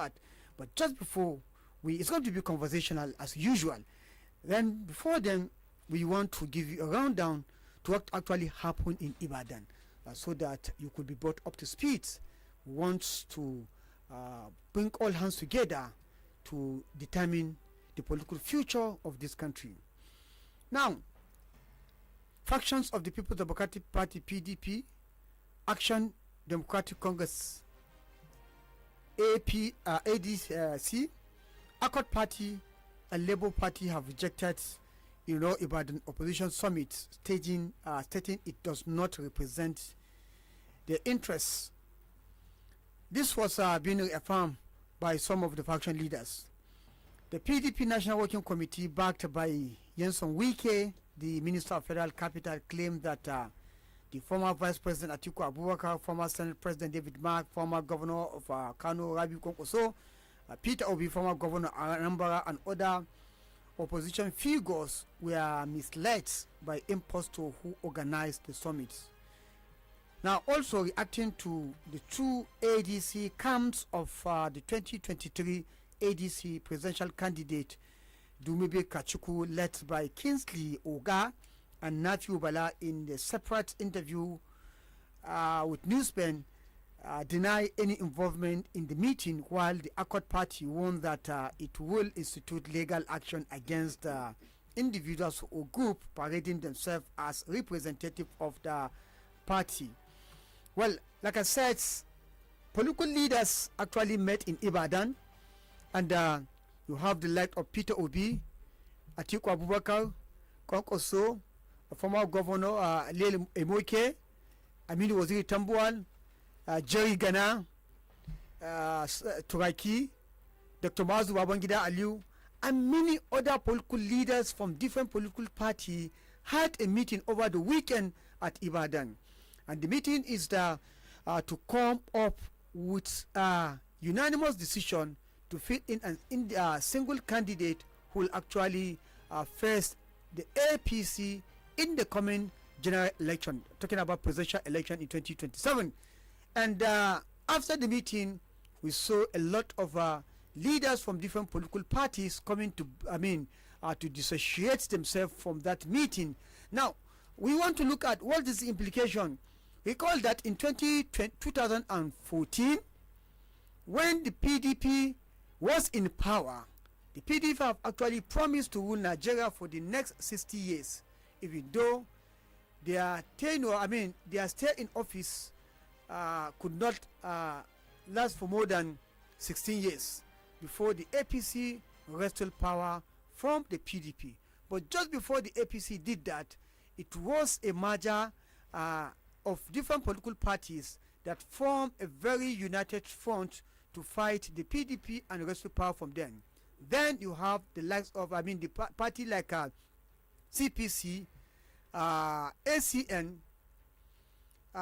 at. But just before it's going to be conversational as usual. Then before then, we want to give you a rundown to what actually happened in Ibadan, so that you could be brought up to speed. We want to bring all hands together to determine the political future of this country. Now, factions of the People's Democratic Party (PDP), Action Democratic Congress (ADC), Accord Party, and Labour Party have rejected, Ibadan opposition summit, stating it does not represent their interests. This was being reaffirmed by some of the faction leaders. The PDP National Working Committee, backed by Nyesom Wike, the Minister of Federal Capital, claimed that the former Vice President Atiku Abubakar, former Senate President David Mark, former Governor of Kano Rabi Kwankwaso, Peter Obi, former Governor of Anambra, and other opposition figures were misled by impostors who organized the summit. Now, also reacting to the two ADC camps of the 2023 ADC presidential candidate Dumebe Kachuku, led by Kingsley Oga and Nafi Ubala, in the separate interview with Newspen, deny any involvement in the meeting, while the Accord Party warned that it will institute legal action against individuals or group parading themselves as representative of the party. Well, like I said, political leaders actually met in Ibadan, and you have the like of Peter Obi, Atiku Abubakar, Kwankwaso, former Governor Lele Emoike, Aminu Waziri Tambuwal, Jerry Gana, Turaki, Dr. Mazu Babangida Aliu, and many other political leaders from different political parties had a meeting over the weekend at Ibadan. And the meeting is to come up with a unanimous decision to fit in a single candidate who will actually face the APC in the coming general election, talking about presidential election in 2027. And after the meeting, we saw a lot of leaders from different political parties coming to dissociate themselves from that meeting. Now, we want to look at what is the implication. Recall that in 2014, when the PDP was in power, the PDP have actually promised to rule Nigeria for the next 60 years, even though their tenure, their stay in office could not last for more than 16 years before the APC wrested power from the PDP. But just before the APC did that, it was a merger of different political parties that formed a very united front to fight the PDP and wrestle power from them. Then you have the likes of the party like CPC, ACN,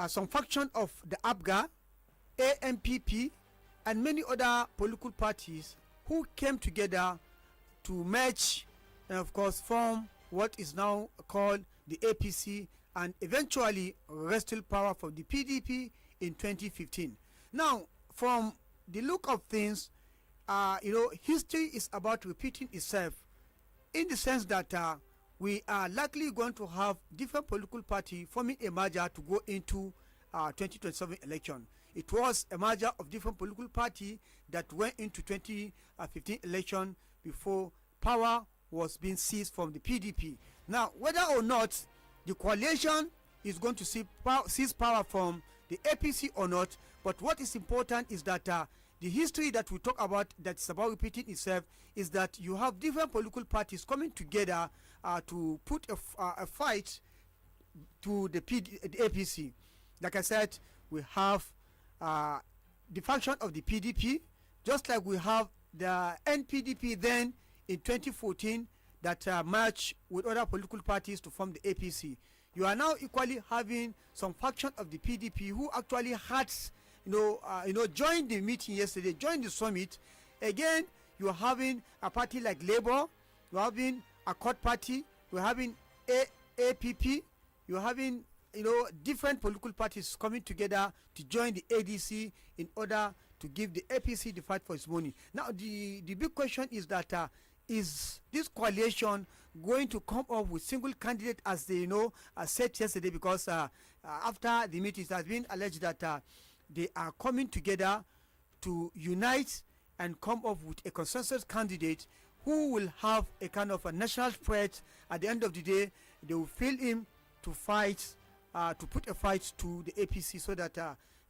some faction of the ABGA, AMPP, and many other political parties who came together to merge and of course form what is now called the APC, and eventually wrestle power from the PDP in 2015. Now, from the look of things, history is about repeating itself, in the sense that we are likely going to have different political parties forming a merger to go into 2027 election. It was a merger of different political parties that went into 2015 election before power was being seized from the PDP. Now, whether or not the coalition is going to seize power from the APC or not, but what is important is that the history that we talk about, that's about repeating itself, is that you have different political parties coming together to put a fight to the APC. Like I said, we have the faction of the PDP, just like we have the NPDP then in 2014 that merged with other political parties to form the APC. You are now equally having some faction of the PDP who actually had joined the meeting yesterday, joined the summit. Again, you are having a party like Labour, you are having Accord Party, you are having APP, you are having different political parties coming together to join the ADC in order to give the APC the fight for its money. Now, the big question is that is this coalition going to come up with single candidate as they said yesterday? Because after the meeting, it has been alleged that they are coming together to unite and come up with a consensus candidate who will have a kind of a national spread. At the end of the day, they will fill him to fight, to put a fight to the APC, so that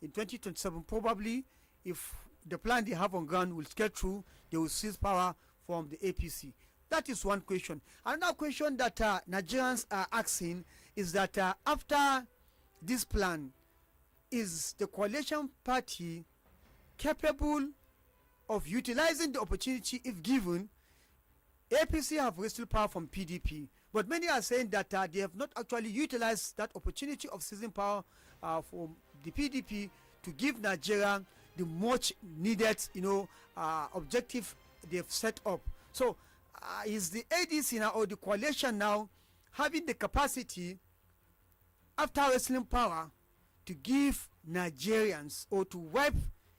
in 2027, probably, if the plan they have on ground will get through, they will seize power from the APC. That is one question. Another question that Nigerians are asking is that after this plan, is the coalition party capable of utilizing the opportunity if given? APC have wrestled power from PDP, but many are saying that they have not actually utilized that opportunity of seizing power from the PDP to give Nigeria the much needed objective they've set up. So is the ADC now, or the coalition now, having the capacity after wrestling power to give Nigerians, or to wipe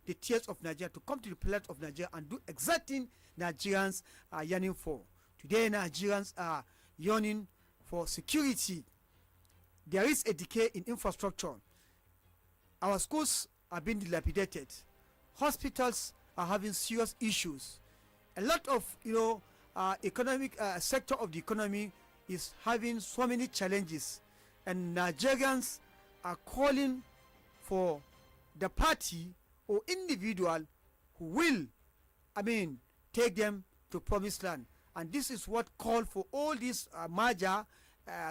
the tears of Nigeria, to come to the plate of Nigeria and do exacting Nigerians are yearning for? Today Nigerians are yearning for security. There is a decay in infrastructure. Our schools are being dilapidated. Hospitals are having serious issues. A lot of economic sector of the economy is having so many challenges, and Nigerians are calling for the party or individual who will take them to promised land. And this is what called for all these major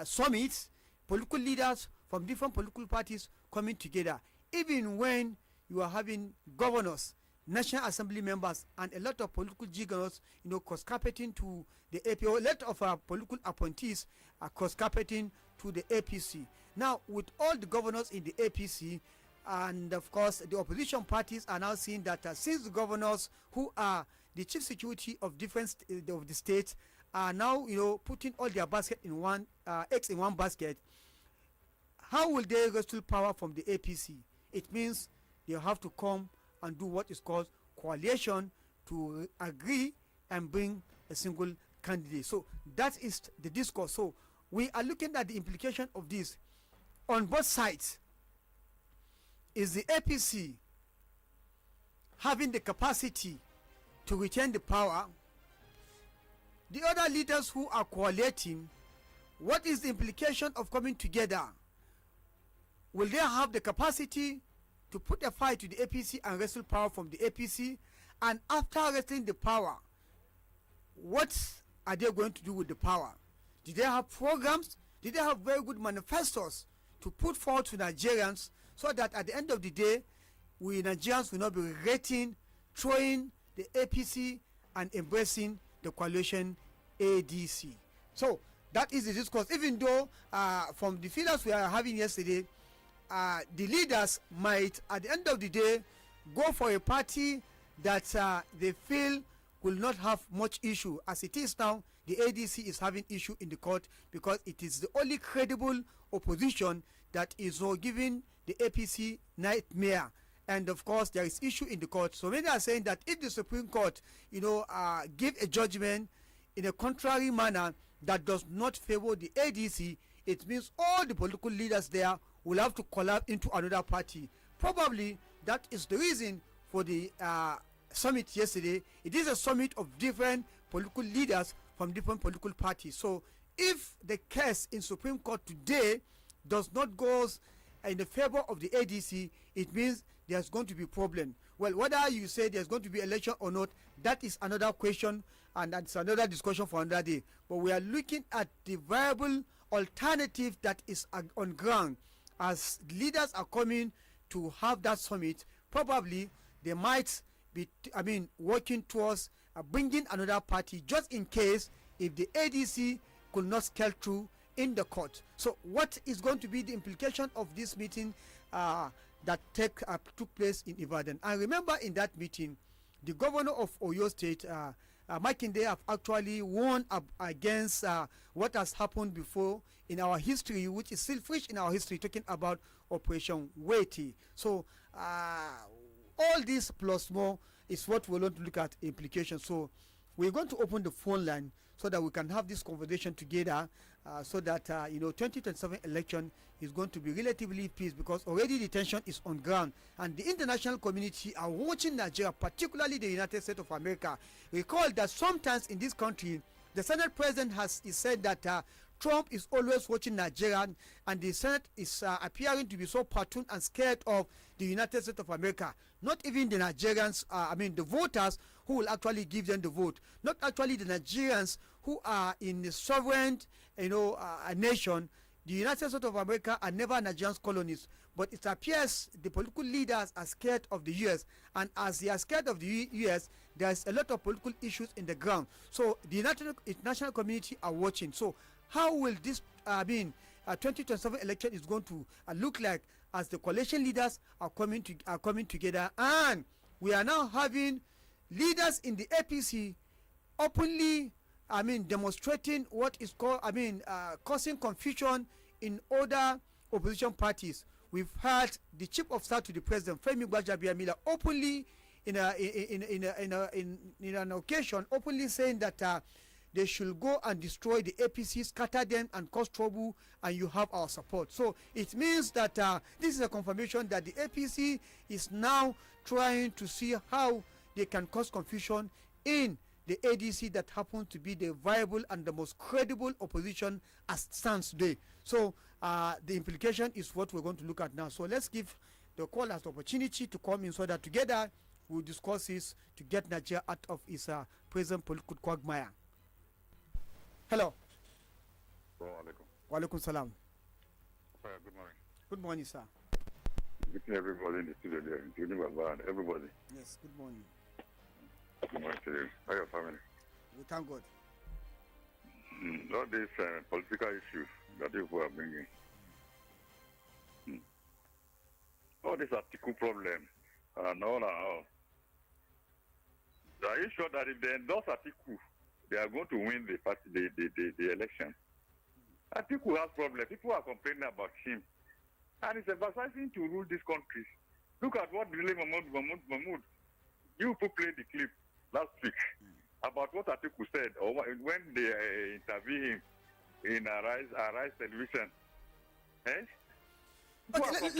summits, political leaders from different political parties coming together. Even when you are having governors, National Assembly members, and a lot of political gigolos, cross-carpeting to the AP, or a lot of political appointees are cross-carpeting to the APC. Now, with all the governors in the APC, and of course the opposition parties are now seeing that since the governors who are the chief security of different of the state are now putting all their basket in one eggs in one basket, how will they wrestle power from the APC? It means they have to come and do what is called coalition to agree and bring a single candidate. So that is the discourse. So we are looking at the implication of this on both sides. Is the APC having the capacity to retain the power? The other leaders who are coaliting, what is the implication of coming together? Will they have the capacity to put a fight to the APC and wrestle power from the APC? And after wrestling the power, what are they going to do with the power? Did they have programs? Did they have very good manifestos to put forward to Nigerians, so that at the end of the day, we Nigerians will not be regretting throwing the APC and embracing the coalition ADC? So that is the discourse. Even though from the feelers we are having yesterday, the leaders might at the end of the day go for a party that they feel will not have much issue. As it is now, the ADC is having issue in the court because it is the only credible opposition that is giving the APC nightmare. And of course there is issue in the court. So many are saying that if the Supreme Court give a judgment in a contrary manner that does not favor the ADC, it means all the political leaders there will have to collapse into another party. Probably that is the reason for the summit yesterday. It is a summit of different political leaders from different political parties. So if the case in Supreme Court today does not go in the favor of the ADC, it means there's going to be problem. Well, whether you say there's going to be election or not, that is another question, and that's another discussion for another day. But we are looking at the viable alternative that is on ground. As leaders are coming to have that summit, probably they might be working towards bringing another party, just in case if the ADC could not scale through in the court. So what is going to be the implication of this meeting that took place in Ibadan? And remember, in that meeting, the governor of Oyo State, Makinde, have actually warned against what has happened before in our history, which is still fresh in our history, talking about Operation Weighty. So all this plus more is what we're going to look at implications. So we're going to open the phone line so that we can have this conversation together, so that 2027 election is going to be relatively peace, because already the tension is on ground and the international community are watching Nigeria, particularly the United States of America. Recall that sometimes in this country the Senate president has said that Trump is always watching Nigeria, and the Senate is appearing to be so platoon and scared of the United States of America. Not even the Nigerians, the voters who will actually give them the vote. Not actually the Nigerians who are in the sovereign, a nation. The United States of America are never Nigerians colonies, but it appears the political leaders are scared of the U.S. And as they are scared of the U.S., there's a lot of political issues in the ground. So the international community are watching. So how will this 2027 election is going to look like as the coalition leaders are coming together, and we are now having leaders in the APC openly demonstrating what is called causing confusion in other opposition parties. We've heard the chief of staff to the president, Femi Gbajabiamila, openly in an occasion openly saying that they should go and destroy the APC, scatter them and cause trouble, and you have our support. So it means that this is a confirmation that the APC is now trying to see how they can cause confusion in the ADC that happens to be the viable and the most credible opposition as stands today. So the implication is what we're going to look at now. So let's give the callers the opportunity to come in so that together we'll discuss this to get Nigeria out of its present political quagmire. Hello. Wa alaikum salam. Good morning. Good morning, sir. Greeting everybody in the studio there, including Baba and everybody. Yes, good morning. Good morning to you. How are your family? We thank God. All these political issues that people are bringing. All this article problem and all. Are you sure that if they endorse article, they are going to win the election? Atiku has problems. People are complaining about him. And it's emphasizing to rule this country. Look at what Dile Mahmoud. You people played the clip last week about what Atiku said, or when they interview him in Arise Television. Eh? Okay,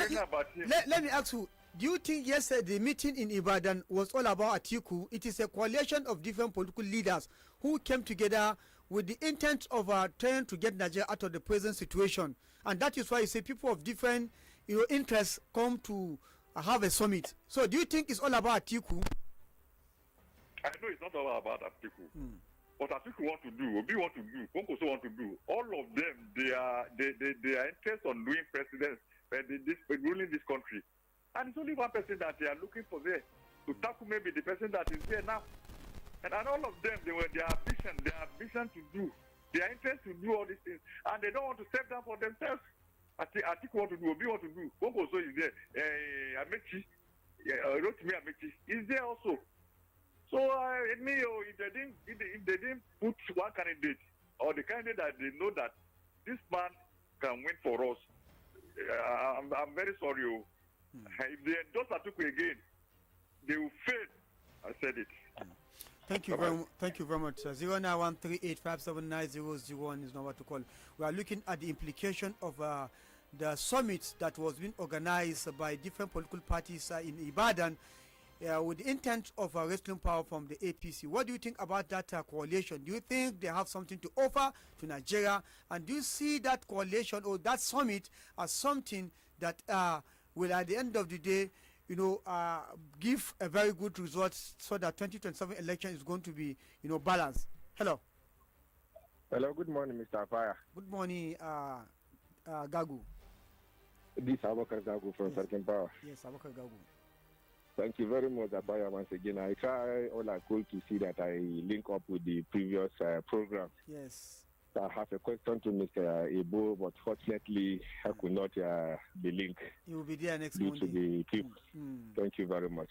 let me ask you, do you think yesterday the meeting in Ibadan was all about Atiku? It is a coalition of different political leaders who came together with the intent of trying to get Nigeria out of the present situation, and that is why you say people of different interests come to have a summit. So do you think it's all about Atiku? I know it's not all about Atiku. What Atiku want to do, Obi want to do, Konkoso want to do, all of them, they are interested on doing president, ruling this country. And it's only one person that they are looking for there to tackle, maybe the person that is there now. And all of them, their ambition to do, their interest to do all these things, and they don't want to step down for themselves. Atiku want to do, Obi want to do, Konkoso is there, Amechi, Rotimi Amechi is there also. So if they didn't put one candidate, or the candidate that they know that this man can win for us, I'm very sorry. If they endorse Atiku again, they will fail. I said it. Thank you very much. 0913857900 is number to call. We are looking at the implication of the summit that was being organized by different political parties in Ibadan, with the intent of wresting power from the APC. What do you think about that coalition? Do you think they have something to offer to Nigeria? And do you see that coalition or that summit as something that will, at the end of the day, give a very good result, so that 2027 election is going to be, balanced? Hello. Hello. Good morning, Mr. Afaya. Good morning, Gagu. This is Abakar Gagu from Sarkin Power. Yes, Abakar Gagu. Thank you very much, Abaya, once again. I try all I could to see that I link up with the previous program. Yes. I have a question to Mr. Ebo, but fortunately, I could not be linked. He will be there next due Monday. to the trip. Thank you very much.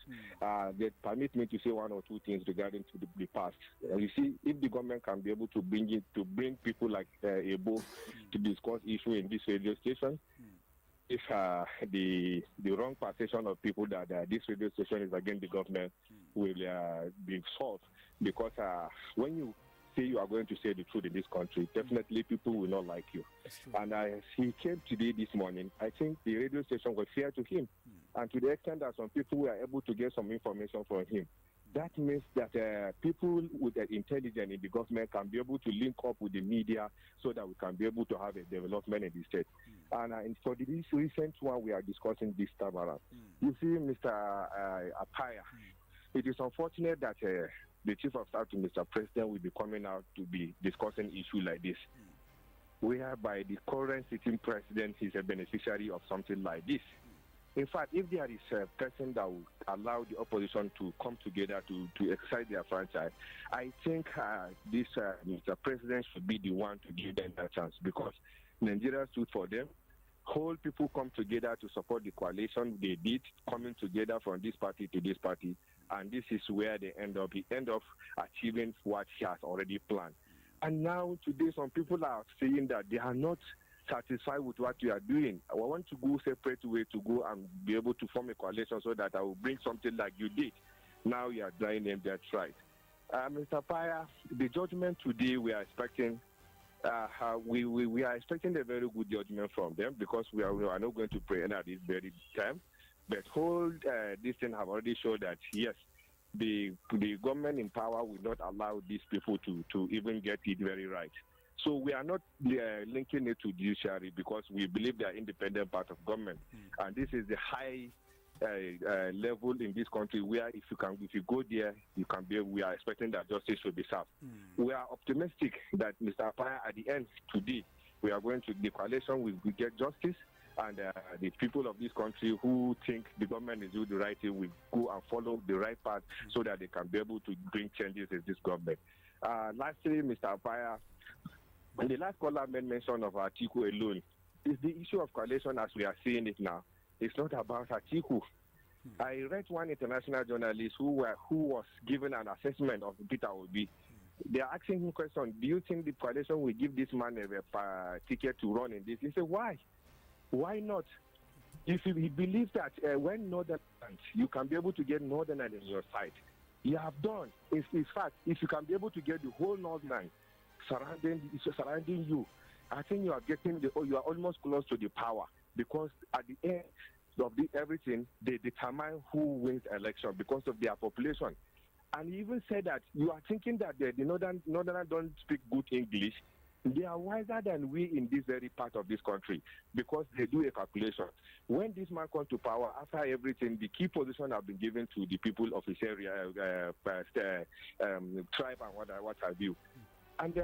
They permit me to say one or two things regarding to the past. You see, if the government can be able to bring people like Ebo to discuss issue in this radio station, if the wrong perception of people that this radio station is against the government will be solved. Because when you say you are going to say the truth in this country, definitely people will not like you. And as he came today this morning, I think the radio station was fair to him. And to the extent that some people were able to get some information from him, that means that people with intelligence in the government can be able to link up with the media so that we can be able to have a development in the state. And for this recent one we are discussing this time around, you see, Mr. Apaya, it is unfortunate that the Chief of Staff to Mr. President will be coming out to be discussing issues like this, whereby the current sitting president is a beneficiary of something like this. In fact, if there is a person that will allow the opposition to come together to exercise their franchise, I think this Mr. President should be the one to give them that chance, because Nigeria stood for them. Whole people come together to support the coalition they did, coming together from this party to this party, and this is where they end up achieving what he has already planned. And now today some people are saying that they are not satisfied with what you are doing. I want to go separate way to go and be able to form a coalition so that I will bring something like you did. Now you are trying them, that's right. Mr. Paya, the judgment today we are expecting, we are expecting a very good judgment from them, because we are not going to pray at this very time. But this thing have already showed that yes, the government in power will not allow these people to even get it very right. So we are not linking it to judiciary, because we believe they are independent part of government, and this is the high level in this country where if you go there, you can be. We are expecting that justice will be served. We are optimistic that Mr. Apaya, at the end today, we are going to the coalition will get justice, and the people of this country who think the government is doing the right thing will go and follow the right path so that they can be able to bring changes in this government. Lastly, Mr. Apaya, the last caller made mention of Atiku alone. Is the issue of coalition as we are seeing it now. It's not about Atiku. I read one international journalist who was given an assessment of Peter Obi. They are asking him question, do you think the coalition will give this man a ticket to run in this? He said, why? Why not? If he believes that when Northern, you can be able to get Northern in your side, you have done. In fact, if you can be able to get the whole Northern surrounding you, I think you are almost close to the power, because at the end of everything, they determine who wins election because of their population. And he even said that you are thinking that the Northern don't speak good English. They are wiser than we in this very part of this country, because they do a calculation. When this man comes to power, after everything, the key position have been given to the people of his area, tribe and what have you. And you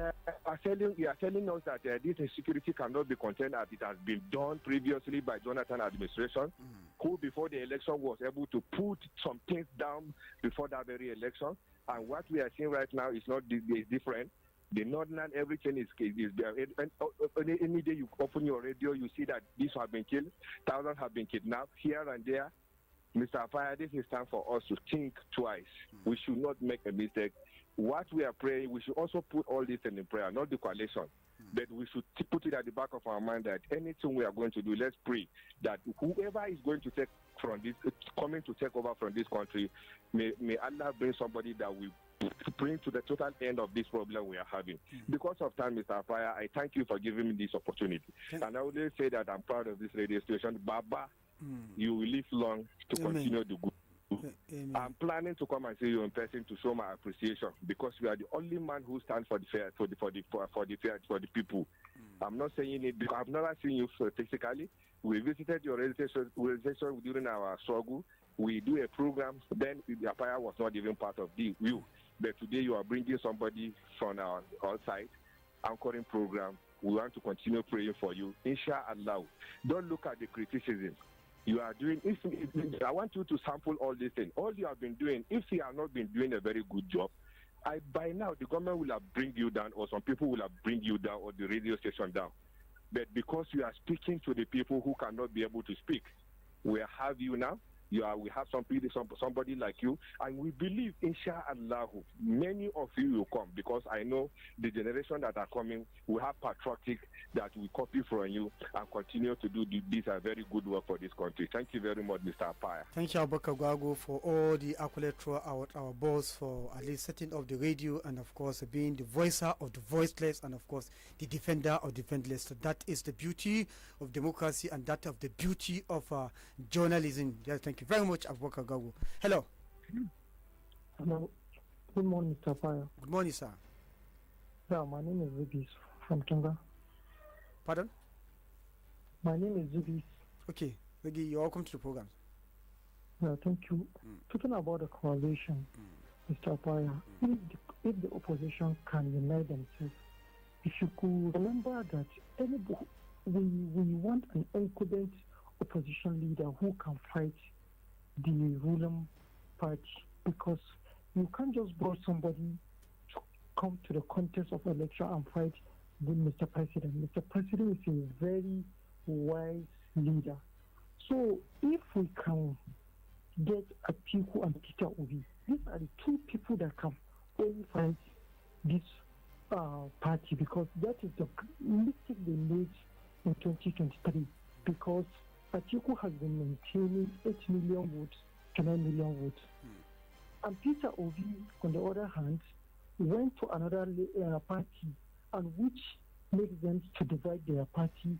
are telling us that this insecurity cannot be contained as it has been done previously by Jonathan administration, who before the election was able to put some things down before that very election. And what we are seeing right now is different. The Northern, everything is any day you open your radio, you see that these have been killed, thousands have been kidnapped here and there. Mr. Afaya, this is time for us to think twice. We should not make a mistake. What we are praying, we should also put all this in the prayer, not the coalition. But we should put it at the back of our mind that anything we are going to do, let's pray that whoever is going to take from this, coming to take over from this country, may Allah bring somebody that will bring to the total end of this problem we are having. Because of time, Mr. Afaya, I thank you for giving me this opportunity. And I would say that I'm proud of this radio station. Baba, you will live long to continue the good. I'm planning to come and see you in person to show my appreciation, because you are the only man who stands for the people. I'm not saying it because I've never seen you physically. We visited your residential during our struggle. We do a program. Then the Apaya was not even part of the view. But today you are bringing somebody from our outside anchoring program. We want to continue praying for you. Inshallah. Don't look at the criticism you are doing. I want you to sample all these things. All you have been doing, if you have not been doing a very good job, by now the government will have bring you down, or some people will have bring you down, or the radio station down. But because you are speaking to the people who cannot be able to speak, we have you now. We have somebody like you, and we believe, inshallah, many of you will come, because I know the generation that are coming will have patriotic that will copy from you and continue to do this very good work for this country. Thank you very much, Mr. Apaya. Thank you, Abubakar Gwago, for all the accolades throughout our boss, for at least setting up the radio, and of course being the voicer of the voiceless, and of course the defender of the defenseless. So that is the beauty of democracy, and that of the beauty of journalism. Yes, thank you very much, Abubakar Gwago. Hello. Hello. Good morning, Mr. Apaya. Good morning, sir. Yeah, my name is Zubis from Tunga. Pardon? My name is Zubis. Okay, Ziggy, you're welcome to the program. Yeah, thank you. Talking about the coalition, Mr. Apaya, if the opposition can unite themselves, if you could remember that we want an incumbent opposition leader who can fight the ruling party, because you can't just bring somebody to come to the contest of election and fight with Mr. President. Mr. President is a very wise leader. So if we can get Atiku and Peter Obi, these are the two people that can only fight this party, because that is the mistake they made in 2023, because Atiku has been maintaining 8 million votes to 9 million votes. And Peter Obi, on the other hand, went to another party, and which makes them to divide their party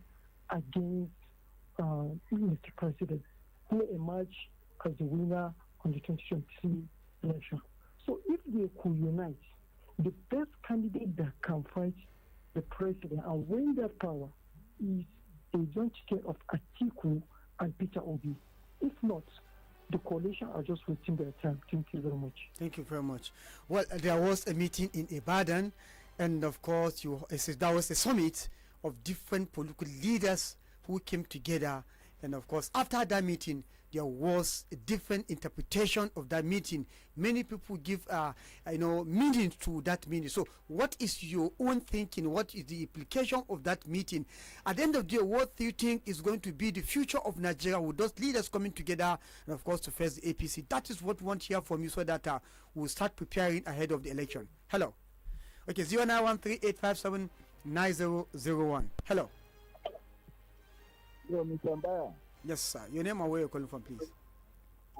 against Mr. President, who emerged as the winner on the 2023 election. So if they could unite, the best candidate that can fight the president and win that power is a joint ticket of Atiku and Peter Obi. If not, the coalition are just wasting their time. Thank you very much. Thank you very much. Well, there was a meeting in Ibadan, and of course, that was a summit of different political leaders who came together. And of course, after that meeting, there was a different interpretation of that meeting. Many people give, meaning to that meeting. So, what is your own thinking? What is the implication of that meeting? At the end of the day, what do you think is going to be the future of Nigeria with those leaders coming together, and of course to face the APC? That is what we want to hear from you, so that we'll start preparing ahead of the election. Hello. Okay, 0913-857-9001. Hello. Hello, Mr. Mbaya. Yes, sir. Your name and where you're calling from, please.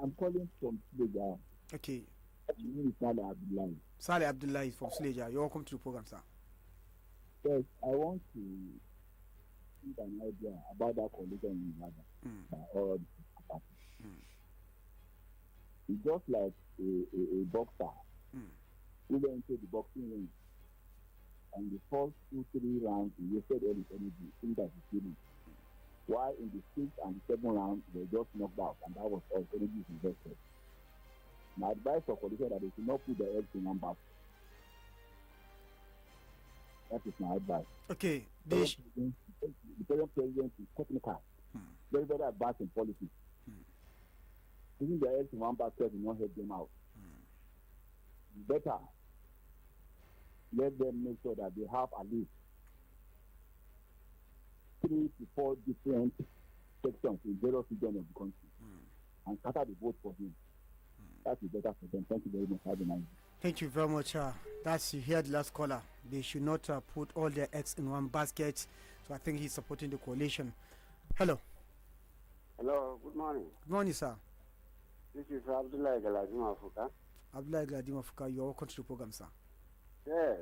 I'm calling from Suleja. Okay. My name is Saleh Abdullahi. Saleh Abdullahi from Suleja. You're welcome to the program, sir. Yes, I want to give an idea about that coalition in Ibadan. Or it's just like a boxer who went into the boxing ring, and the first 2-3 rounds he wasted all his energy in that he's feeling. While in the 6th and 7th round, they just knocked out, and that was all energy invested. My advice for coalition that they should not put their eggs in one basket. That is my advice. Okay. The present president is technical, very, very advanced in politics. Putting their eggs in one basket will not help them out. Better let them make sure that they have at least 3 to 4 different sections in various regions of the country and scatter the vote for him. That is better for them. Thank you very much. Have a nice day. Thank you very much. That's you heard the last caller. They should not put all their eggs in one basket. So I think he's supporting the coalition. Hello. Hello. Good morning. Good morning, sir. This is Abdullah Galadim Afuka. Abdullah Galadim Afuka, you're welcome to the program, sir. Yes.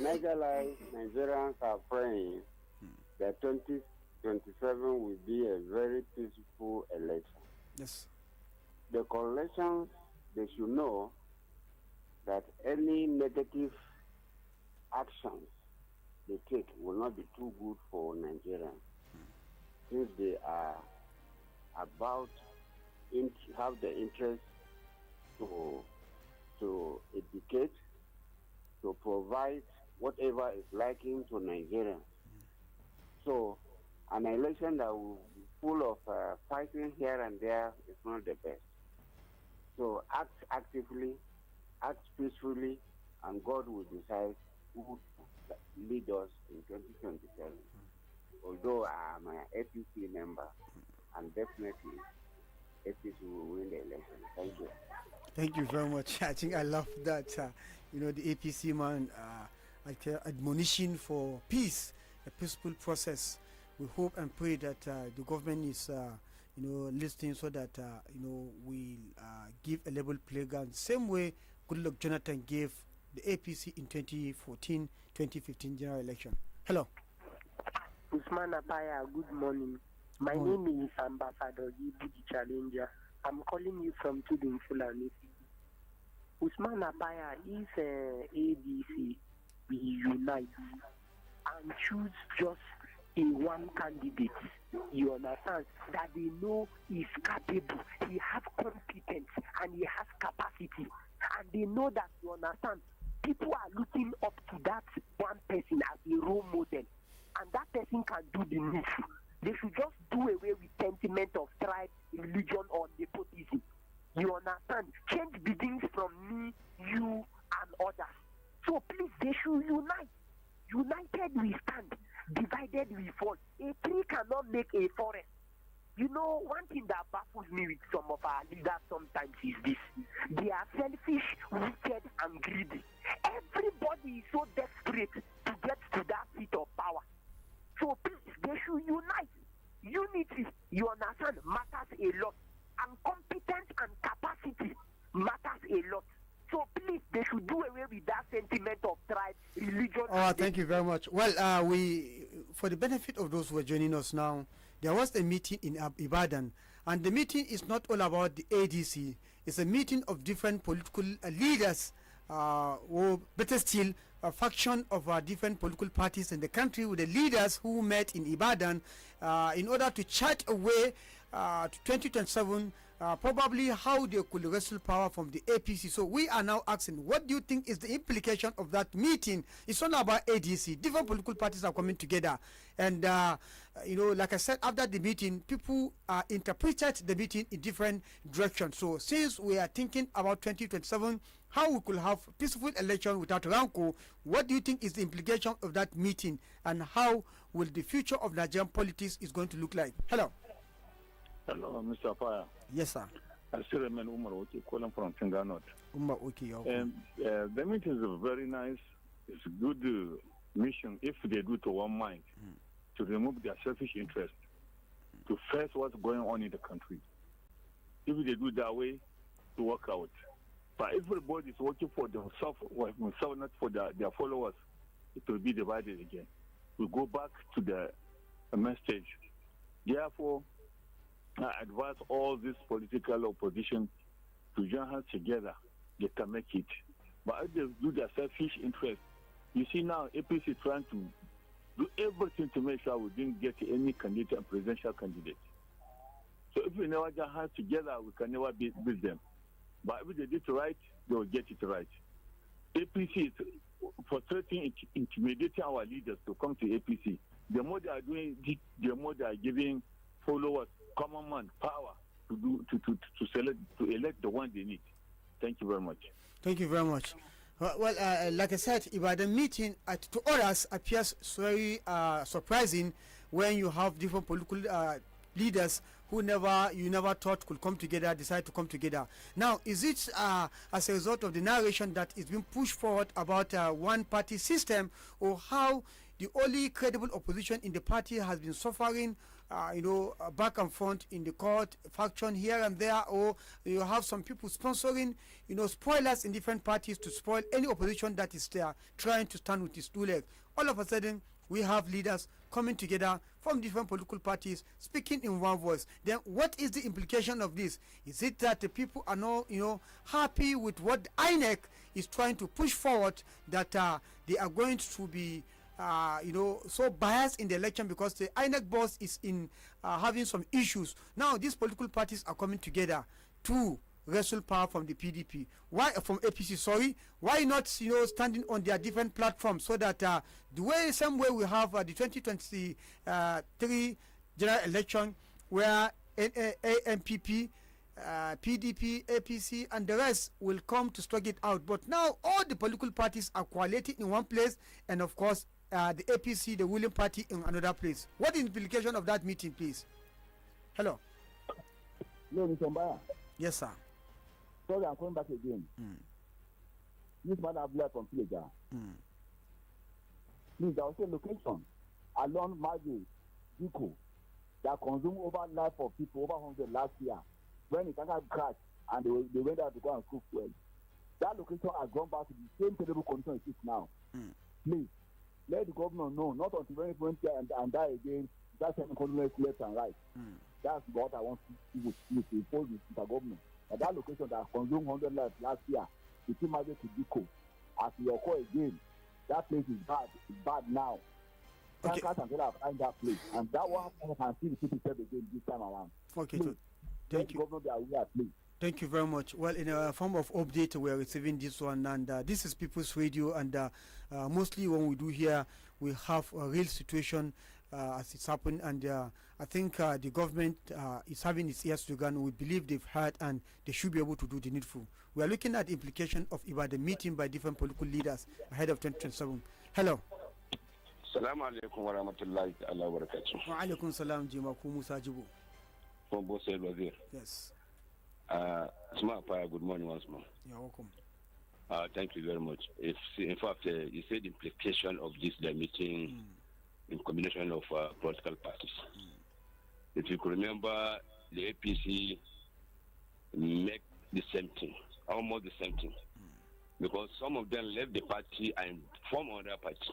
Nigerians are praying that 2027 will be a very peaceful election. Yes. The coalitions, they should know that any negative actions they take will not be too good for Nigerians, since they are about to have the interest to educate, to provide whatever is lacking to Nigerians. So, an election that will be full of fighting here and there is not the best. So, act actively, act peacefully, and God will decide who will lead us in 2027. Although I am an APC member, and definitely APC will win the election. Thank you. Thank you very much. I think I love that. The APC man admonition for peace, a peaceful process. We hope and pray that the government is, listening so that we give a level playground. Same way Goodluck Jonathan gave the APC in 2014-2015 general election. Hello. Usman Apaya, good morning. My name is Ambassador Yibu the Challenger. I'm calling you from Tudun Fulani. Usman Apaya is ADC. We unite and choose just a one candidate. You understand that they know is capable, he has competence and he has capacity, and they know that, you understand, people are looking up to that one person as a role model, and that person can do the needful. They should just do away with sentiment of tribe, religion, or nepotism. You understand? Change begins from me, you, and others. So please, they should unite. United we stand, divided we fall. A tree cannot make a forest. You know, one thing that baffles me with some of our leaders sometimes is this. They are selfish, wicked, and greedy. Everybody is so desperate to get to that seat of power. So please, they should unite. Unity, you understand, matters a lot. And competence and capacity matters a lot. So please, they should do away with that sentiment of tribe, religion. Oh, thank you very much. Well, for the benefit of those who are joining us now, there was a meeting in Ibadan, and the meeting is not all about the ADC. It's a meeting of different political leaders, or better still, a faction of different political parties in the country, with the leaders who met in Ibadan in order to chart a way to 2027. Probably how they could wrestle power from the APC. So we are now asking, what do you think is the implication of that meeting? It's not about ADC. Different political parties are coming together. And, like I said, after the meeting, people interpreted the meeting in different directions. So since we are thinking about 2027, how we could have peaceful election without Ranko, what do you think is the implication of that meeting? And how will the future of Nigerian politics is going to look like? Hello. Hello, Mr. Apaya. Yes, sir. I still remain Umar Oki, calling from Tinganot. Umar Oki, okay. And the meeting is very nice. It's a good mission if they do to one mind to remove their selfish interest, to face what's going on in the country. If they do that way, to work out. But everybody is working for themselves, not for their followers. It will be divided again. We go back to the main stage. Therefore, I advise all this political opposition to join hands together. They can make it. But if they do their selfish interest, you see now APC trying to do everything to make sure we didn't get any candidate and presidential candidate. So if we never join hands together, we can never beat them. But if they did it right, they will get it right. APC is frustrating, intimidating our leaders to come to APC. The more they are doing it, the more they are giving followers common man power to elect the one they need. Thank you very much. Thank you very much. Well, like I said, Ibadan meeting to others appears very surprising when you have different political leaders who you never thought could come together, decide to come together. Now, is it as a result of the narration that is being pushed forward about one party system, or how the only credible opposition in the party has been suffering back and front in the court, faction here and there, or you have some people sponsoring, spoilers in different parties to spoil any opposition that is there trying to stand with his two legs. All of a sudden, we have leaders coming together from different political parties, speaking in one voice. Then what is the implication of this? Is it that the people are not, happy with what INEC is trying to push forward, that they are going to be so biased in the election because the INEC boss is in having some issues. Now these political parties are coming together to wrestle power from the PDP. Why from APC? Sorry, why not standing on their different platforms so that the same way we have the 2023 general election where AMPP, PDP, APC, and the rest will come to struggle it out. But now all the political parties are collating in one place, and of course the APC, the ruling party, in another place. What is the implication of that meeting, please? Hello. No, Mr. Mbaya. Yes, sir. Sorry, I'm coming back again. This man Abdullah from Pileja. Please, there was a location along Maji, Diko, that consumed over life of people, over 100 last year, when it crashed and they went out to go and cook well. That location has gone back to the same terrible condition it is now. Please, let the governor know, not until when it went there and die again, that's an economy left and right. That's what I want to impose with the government. That location that consumed 100 lives last year, between Maji to Diko, as we occur again, that place is bad. It's bad now. Okay. Tankers and have find that place, and that one can see the people again this time around. Okay, please, thank you. Governor be aware, please. Thank you very much. Well, in a form of update, we are receiving this one, and this is People's Radio, and mostly when we do here, we have a real situation as it's happened, and I think the government is having its ears to the ground. We believe they've heard, and they should be able to do the needful. We are looking at the implication of Ibadan meeting by different political leaders ahead of 2027. Hello. Assalamu alaikum wa rahmatullahi wa barakatuh. Wa alaikum salam, Jima Musa Jibu. From Bosel Wazir. Yes. Smart Paya, good morning once more. You're welcome. Thank you very much. In fact, you said the implication of this meeting in combination of political parties. If you could remember, the APC make the same thing, almost the same thing, because some of them left the party and formed another party.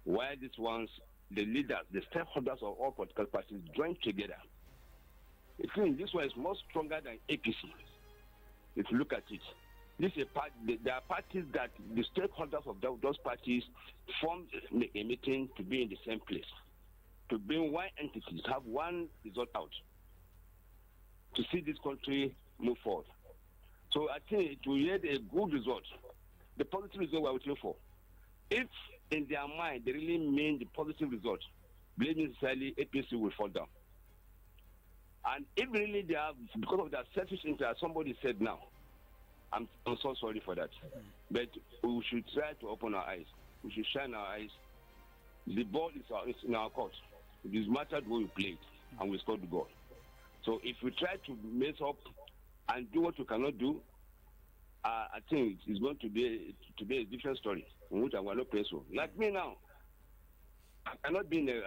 While these ones, the leaders, the stakeholders of all political parties joined together. I think this one is more stronger than APC. If you look at it, this is there are parties that the stakeholders of those parties formed a meeting to be in the same place, to bring one entity, to have one result out, to see this country move forward. So I think it will yield a good result, the positive result we're waiting for. If in their mind they really mean the positive result, believe me sincerely, APC will fall down. And if really they have, because of their selfish interest, somebody said now, I'm so sorry for that. But we should try to open our eyes. We should shine our eyes. The ball is in our court. It is matter the way we play it, and we score the goal. So if we try to mess up and do what we cannot do, I think it's going to be a different story in which I will not play so. Like me now, I cannot be in a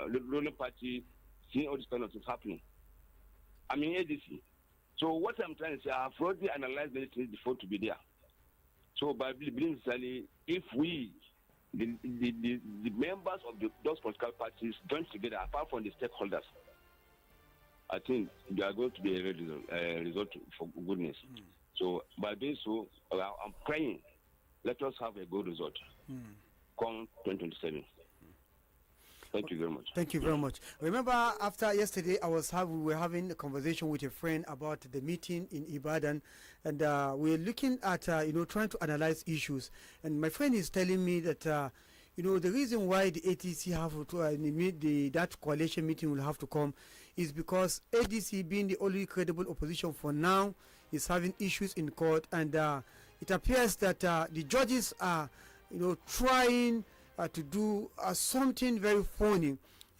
ruling party seeing all this kind of things happening. I'm in ADC. So what I'm trying to say, I have already analyzed many things before to be there. So by believing necessarily, if we, the members of those political parties join together, apart from the stakeholders, I think they are going to be a result for goodness. So by doing so, I'm praying, let us have a good result. Come 2027. Thank you very much. Thank you very much. Remember, after yesterday, we were having a conversation with a friend about the meeting in Ibadan, and we're looking at trying to analyze issues. And my friend is telling me that the reason why the ATC have to that coalition meeting will have to come is because ADC, being the only credible opposition for now, is having issues in court, and it appears that the judges are trying to do something very phony,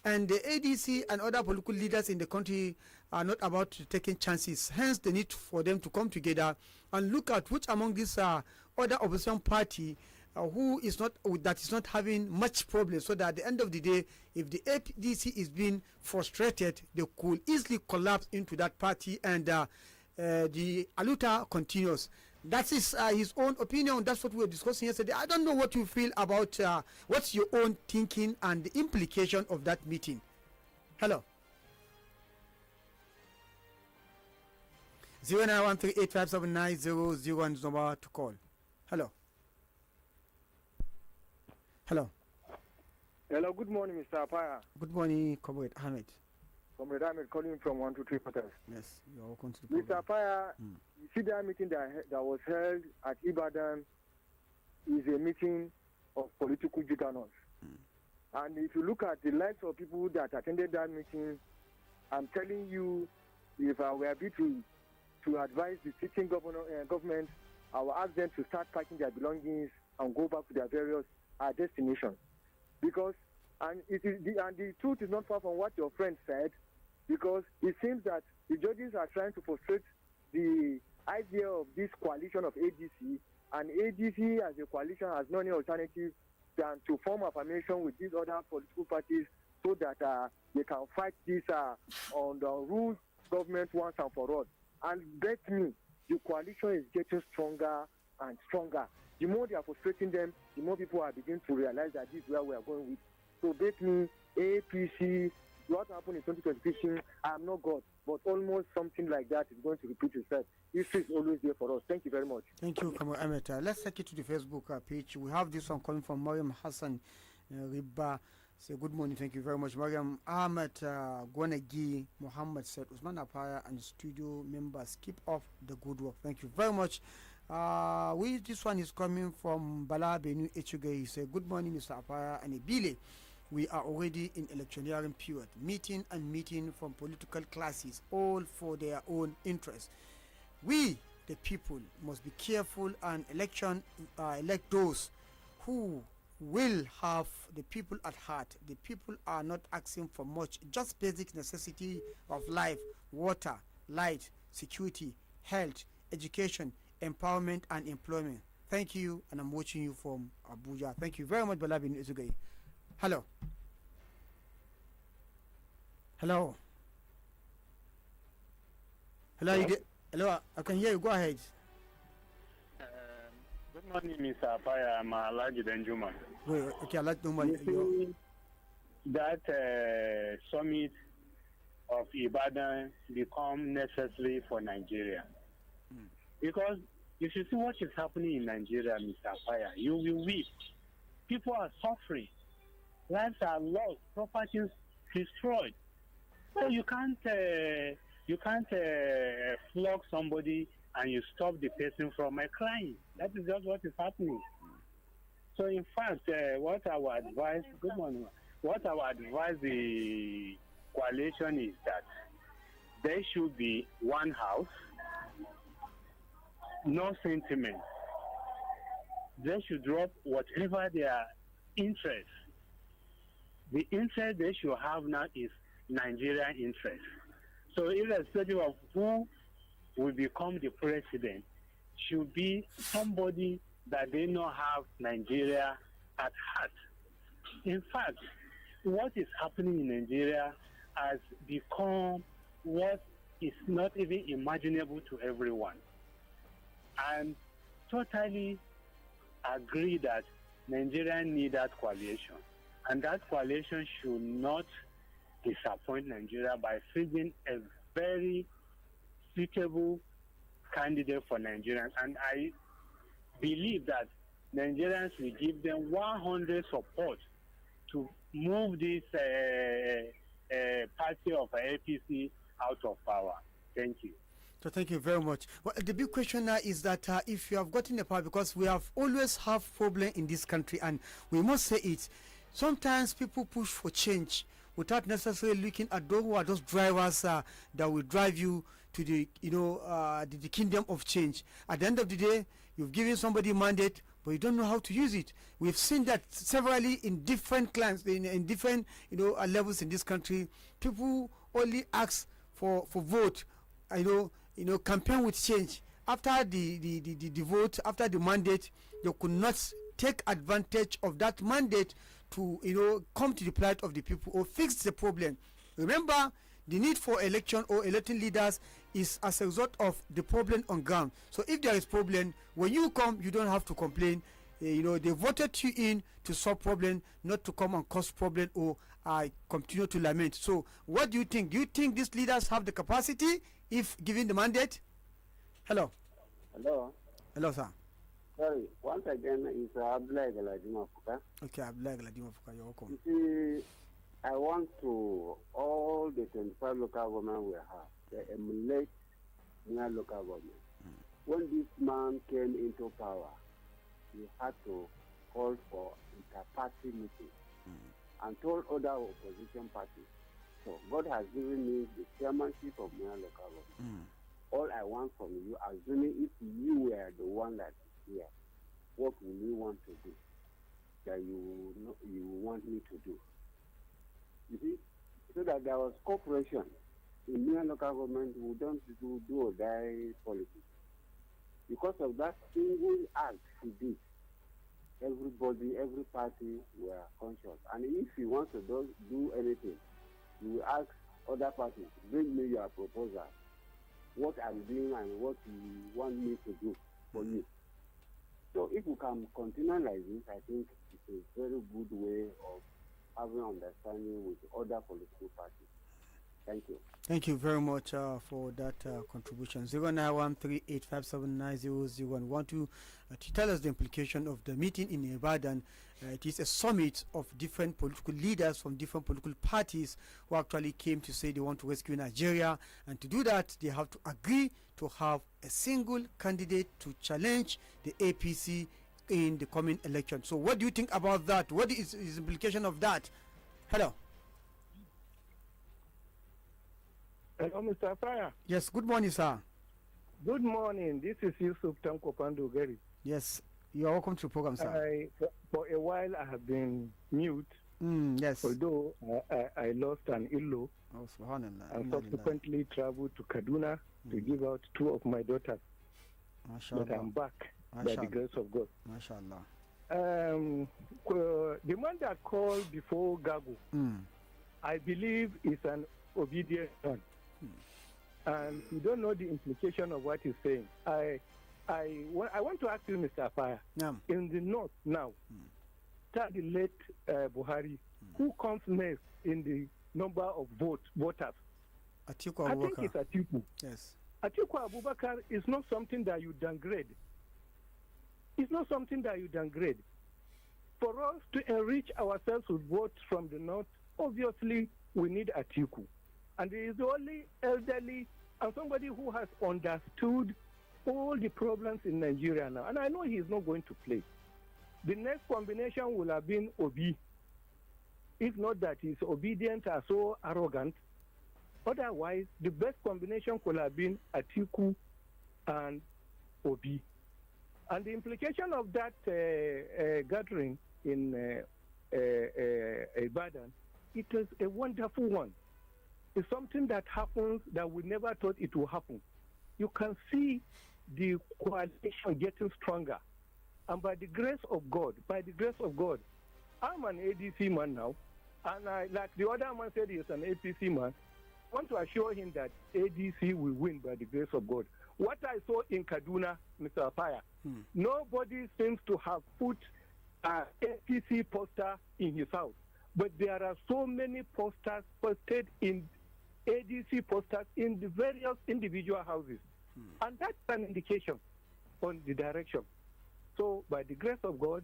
and the ADC and other political leaders in the country are not about to taking chances. Hence the need for them to come together and look at which among these other opposition party that is not having much problem, so that at the end of the day, if the ADC is being frustrated, they could easily collapse into that party, and the aluta continues. That is his own opinion. That's what we were discussing yesterday. I don't know what you feel about what's your own thinking and the implication of that meeting. Hello. 0913-857-9001 is number to call. Hello. Hello. Hello, good morning, Mr. Apaya. Good morning, Comrade Ahmed. Comrade Ahmed calling from 123 Quarters. Yes, you're welcome to the program. Mr. Apaya, you see that meeting that was held at Ibadan is a meeting of political juggernauts. And if you look at the likes of people that attended that meeting, I'm telling you, if I were to advise the sitting government, I will ask them to start packing their belongings and go back to their various destinations. Because, the truth is not far from what your friend said, because it seems that the judges are trying to frustrate the idea of this coalition of ADC, and ADC as a coalition has no any alternative than to form affirmation with these other political parties so that they can fight this on the rule government once and for all. And bet me, the coalition is getting stronger and stronger. The more they are frustrating them, the more people are beginning to realize that this is where we are going with. So bet me, APC, what happened in 2015, I am not God, but almost something like that is going to repeat itself. History is always there for us. Thank you very much. Thank you, Kamal Ahmed. Let's take it to the Facebook page. We have this one coming from Mariam Hassan Riba. Say good morning. Thank you very much, Mariam Ahmed Gwanagi Muhammad said Usman Apaya and studio members keep off the good work. Thank you very much. This one is coming from Bala Benu Echuge. He said good morning, Mr. Apaya and Ebile. We are already in electioneering period, meeting and meeting from political classes, all for their own interest. We, the people, must be careful and elect those who will have the people at heart. The people are not asking for much, just basic necessity of life, water, light, security, health, education, empowerment, and employment. Thank you, and I'm watching you from Abuja. Thank you very much, Balabin Izugay. Hello. Hello. Hello. Hello. I can hear you. Go ahead. Good morning, Mr. Apaya. I'm Alaji Benjuma. Wait, okay, Alaji Benjuma. That summit of Ibadan become necessary for Nigeria. Because if you see what is happening in Nigeria, Mr. Apaya, you will weep. People are suffering. Lives are lost. Properties destroyed. So you can't flog somebody and you stop the person from crying. That is just what is happening. So in fact, what I would advise, good morning, what I would advise the coalition is that there should be one house, no sentiment. They should drop whatever their interest. The interest they should have now is Nigerian interest. So irrespective of who will become the president, should be somebody that they know have Nigeria at heart. In fact, what is happening in Nigeria has become what is not even imaginable to everyone. And totally agree that Nigeria need that coalition. And that coalition should not disappoint Nigeria by choosing a very suitable candidate for Nigerians. And I believe that Nigerians will give them 100 support to move this party of APC out of power. Thank you. So thank you very much. Well, the big question now is that if you have gotten a power, because we have always have problem in this country, and we must say it, sometimes people push for change without necessarily looking at those who are those drivers that will drive you to the the kingdom of change. At the end of the day, you've given somebody a mandate, but you don't know how to use it. We've seen that severally in different clans, in different levels in this country. People only ask for vote, campaign with change. After the vote, after the mandate, they could not take advantage of that mandate to come to the plight of the people or fix the problem. Remember, the need for election or electing leaders is as a result of the problem on ground. So if there is problem, when you come, you don't have to complain. They voted you in to solve problem, not to come and cause problem or continue to lament. So what do you think? Do you think these leaders have the capacity if given the mandate? Hello. Hello. Hello, sir. Sorry, once again, it's Abdullah Galadima Fuka. Okay, Abdullah Galadima Fuka, you're welcome. You see, I want to, all the 25 local government we have, they emulate their local government. When this man came into power, he had to call for inter-party meeting and told other opposition parties. So God has given me the chairmanship of my local government. All I want from you, assuming if you were the one that is here, what will you want to do that you want me to do? You see, so that there was cooperation in near local government, we don't do or die politics. Because of that single act he did, everybody, every party were conscious. And if he wants to do anything, he will ask other parties, bring me your proposal, what I'm doing and what you want me to do for you. So if we can continue like this, I think it's a very good way of having understanding with other political parties. Thank you. Thank you very much for that contribution. 0913-857-9001. Want to tell us the implication of the meeting in Ibadan. It is a summit of different political leaders from different political parties who actually came to say they want to rescue Nigeria, and to do that they have to agree to have a single candidate to challenge the APC in the coming election. So what do you think about that? What is the implication of that? Hello. Hello, Mr. Fire. Yes, good morning, sir. Good morning. This is Yusuf Tanko Pandogeri. Yes, you are welcome to the program, sir. For a while, I have been mute. Yes. Although I lost an in-law. Oh, subhanallah. And subsequently traveled to Kaduna to give out 2 of my daughters. MashaAllah. But I'm back by the grace of God. MashaAllah. The man that called before Gago, I believe is an obedient son. And you don't know the implication of what he's saying. I want to ask you, Mr. Afaya, in the north now, after the late Buhari, who comes next in the number of voters? Atiku I Abubakar. think it's Atiku. Yes. Atiku Abubakar is not something that you downgrade. It's not something that you downgrade. For us to enrich ourselves with votes from the north, obviously we need Atiku. And he is the only elderly and somebody who has understood all the problems in Nigeria now. And I know he is not going to play. The next combination will have been Obi. If not that he's obedient or so arrogant. Otherwise, the best combination could have been Atiku and Obi. And the implication of that gathering in Ibadan, it is a wonderful one. It's something that happens that we never thought it would happen. You can see the coalition getting stronger. And by the grace of God, I'm an ADC man now. And like the other man said, he's an APC man. I want to assure him that ADC will win by the grace of God. What I saw in Kaduna, Mr. Apaya, nobody seems to have put an APC poster in his house. But there are so many posters posted in ADC posters in the various individual houses. And that's an indication on the direction. So by the grace of God,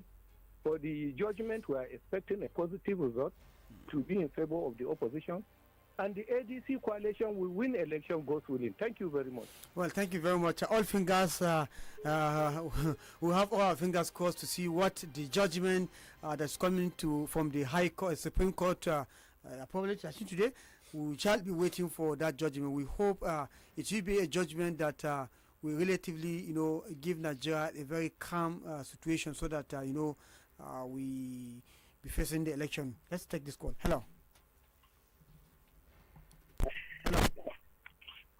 for the judgment, we are expecting a positive result to be in favor of the opposition. And the ADC coalition will win election, God willing. Thank you very much. Well, thank you very much. All fingers, we have all our fingers crossed to see what the judgment that's coming from the High Court, Supreme Court, probably I think today. We shall be waiting for that judgment. We hope it will be a judgment that will relatively, give Nigeria a very calm situation so that, we be facing the election. Let's take this call. Hello.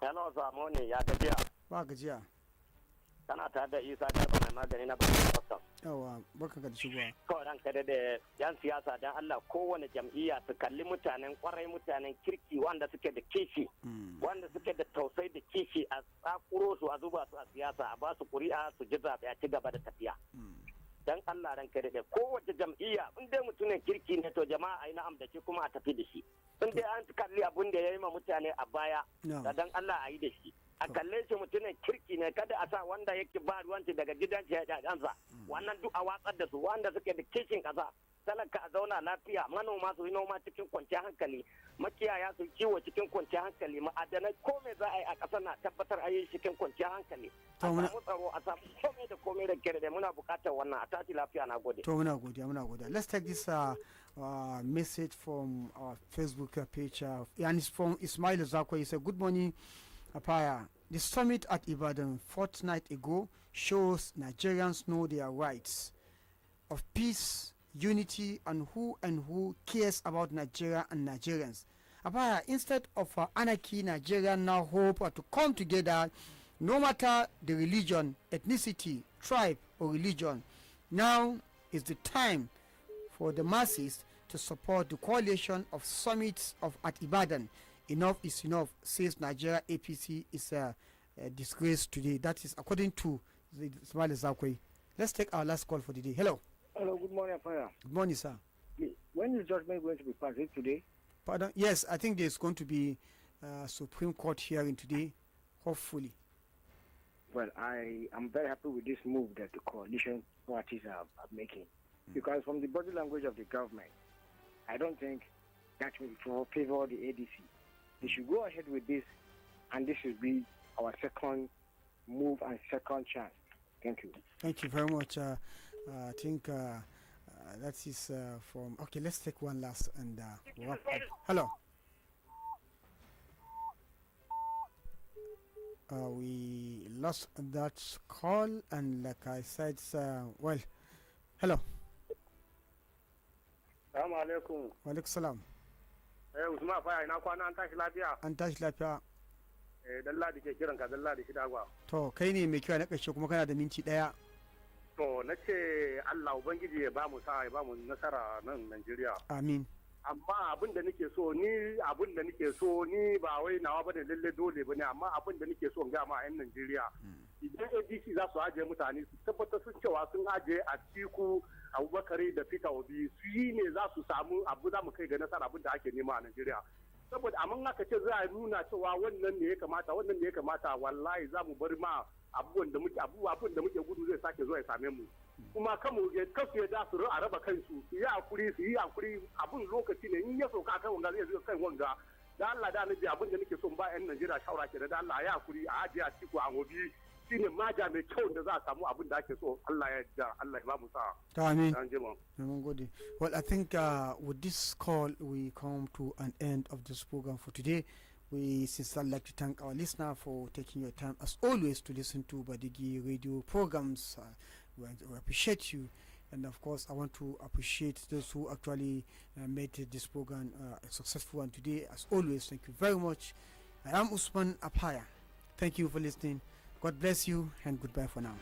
Hello, Zamoni, ya gajiya. Ba gajiya. Kana tare da Isa Garba mai magani na Bakin Kwastam. Yawa, barka da shigowa. Kawai ranka da yan siyasa don Allah kowane jam'iyya su kalli mutanen kwarai, mutanen kirki wanda suke da kishi, wanda suke da tausayi da kishi a tsakuro su a zuba su a siyasa a ba su kuri'a su ji zaɓe a ci gaba da tafiya. Dan Allah ranka da kowace jam'iyya in dai mutumin kirki ne to jama'a ai na'am da shi kuma a tafi da shi. In dai an kalli abun da ya yi ma mutane a baya da dan Allah a yi da shi. A kalle shi mutumin kirki ne kada a sa wanda yake ba ruwanci daga gidan shi ya ɗansa wannan duk a watsar da su wanda suke da kishin ƙasa talaka a zauna lafiya manoma su yi noma cikin kwanciyar hankali makiyaya su kiwo cikin kwanciyar hankali ma'adanai komai za a yi a ƙasar na tabbatar a yi cikin kwanciyar hankali a samu tsaro a samu komai da komai da kere da muna buƙatar wannan a tashi lafiya na gode. To muna godiya. Let's take this message from our Facebook page and it's from Ismail Zakwa. He said, good morning, Apaya. The summit at Ibadan fortnight ago shows Nigerians know their rights of peace, unity, and who cares about Nigeria and Nigerians. Apaya, instead of anarchy, Nigeria now hope to come together, no matter the religion, ethnicity, tribe, or religion. Now is the time for the masses to support the coalition of summits at Ibadan. Enough is enough, says Nigeria APC is a disgrace today. That is according to Ismail Zakwe. Let's take our last call for the day. Hello. Hello, good morning, Afaya. Good morning, sir. When is judgment going to be passed? Is it today? Pardon? Yes, I think there's going to be Supreme Court hearing today, hopefully. Well, I am very happy with this move that the coalition parties are making. Because from the body language of the government, I don't think that will favor the ADC. They should go ahead with this, and this should be our second move and second chance. Thank you. Thank you very much. I think that is from... Okay, let's take one last and wrap up. Hello. We lost that call, and like I said, well, hello. Assalamu alaikum. Wa alaikum salam. Usman Faya, ina kwana an tashi lafiya? An tashi lafiya. Dalla da ke kiran ka Dalla da Shidagwa. To, kai ne mai kira na ƙarshe kuma kana da minti ɗaya. To, na ce Allah Ubangiji ya ba mu sa ya ba mu nasara nan Najeriya. Amin. Amma abin da nake so ni ba wai nawa bane lalle dole bane, amma abin da nake so in ga ma 'yan Najeriya. Idan ADC za su ajiye mutane su tabbatar sun cewa sun ajiye a Atiku, Abubakar da Peter Obi, su yi ne za su samu abu za mu kai ga nasara abin da ake nema a Najeriya. Saboda amma aka ce za a nuna cewa wannan ne ya kamata wallahi za mu bar ma abubuwan da muke gudu zai sake zuwa ya same mu. Kuma kasu ya da su a raba kansu su yi hakuri abun lokaci ne in ya sauka kan wanga zai zo kan wanga. Da Allah da nabi abin da nake so ba 'yan Najeriya shawara ke da Allah ya hakuri a ajiye a Atiku a Obi shine maja mai kyau da za a samu abin da ake so. Allah ya yarda, Allah ya ba mu sa'a. Amen. Well, I think with this call we come to an end of this program for today. We sincerely like to thank our listener for taking your time as always to listen to Badeggi radio programs. We appreciate you, and of course I want to appreciate those who actually made this program a successful one today. As always, thank you very much. I am Usman Apaya. Thank you for listening. God bless you, and goodbye for now.